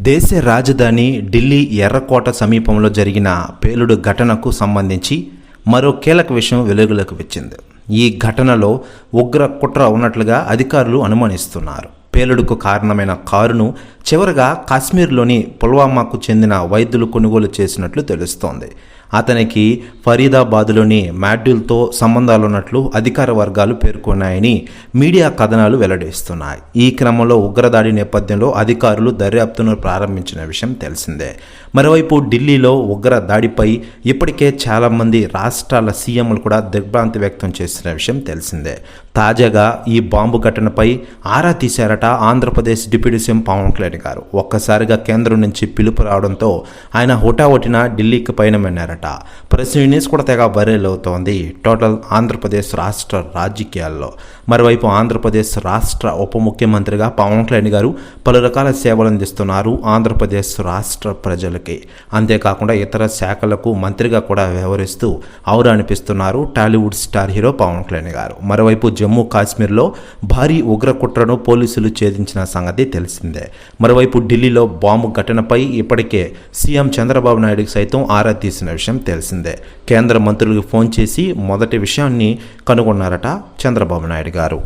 దేశ రాజధాని ఢిల్లీ ఎర్రకోట సమీపంలో జరిగిన పేలుడు ఘటనకు సంబంధించి మరో కీలక విషయం వెలుగులోకి వచ్చింది. ఈ ఘటనలో ఉగ్ర కుట్ర ఉన్నట్లుగా అధికారులు అనుమానిస్తున్నారు. పేలుడుకు కారణమైన కారును చివరగా కాశ్మీర్లోని పుల్వామాకు చెందిన వైద్యులు కొనుగోలు చేసినట్లు తెలుస్తోంది. అతనికి ఫరీదాబాద్లోని మాడ్యూల్తో సంబంధాలున్నట్లు అధికార వర్గాలు పేర్కొన్నాయని మీడియా కథనాలు వెల్లడిస్తున్నాయి. ఈ క్రమంలో ఉగ్రదాడి నేపథ్యంలో అధికారులు దర్యాప్తును ప్రారంభించిన విషయం తెలిసిందే. మరోవైపు ఢిల్లీలో ఉగ్ర దాడిపై ఇప్పటికే చాలామంది రాష్ట్రాల సీఎంలు కూడా దిగ్భ్రాంతి వ్యక్తం చేసిన విషయం తెలిసిందే. తాజాగా ఈ బాంబు ఘటనపై ఆరా తీశారట ఆంధ్రప్రదేశ్ డిప్యూటీ సీఎం పవన్ కళ్యాణ్ గారు. ఒక్కసారిగా కేంద్రం నుంచి పిలుపు రావడంతో ఆయన హుటాహుటిన ఢిల్లీకి పయనమన్నారట. ప్రెస్ న్యూస్ కూడా తెగ వైరల్ అవుతోంది టోటల్ ఆంధ్రప్రదేశ్ రాష్ట్ర రాజకీయాల్లో. మరోవైపు ఆంధ్రప్రదేశ్ రాష్ట్ర ఉప ముఖ్యమంత్రిగా పవన్ కళ్యాణ్ గారు పలు రకాల సేవలు అందిస్తున్నారు ఆంధ్రప్రదేశ్ రాష్ట్ర ప్రజలకి. అంతేకాకుండా ఇతర శాఖలకు మంత్రిగా కూడా వ్యవహరిస్తూ ఔరా అనిపిస్తున్నారు టాలీవుడ్ స్టార్ హీరో పవన్ కళ్యాణ్ గారు. మరోవైపు జమ్మూ కాశ్మీర్లో భారీ ఉగ్ర కుట్రను పోలీసులు ఛేదించిన సంగతి తెలిసిందే. మరోవైపు ఢిల్లీలో బాంబు ఘటనపై ఇప్పటికే సీఎం చంద్రబాబు నాయుడుకి సైతం ఆరా తీసిన విషయం తెలిసిందే. కేంద్ర మంత్రులకు ఫోన్ చేసి మొదటి విషయాన్ని కనుగొన్నారట చంద్రబాబు నాయుడు గారు.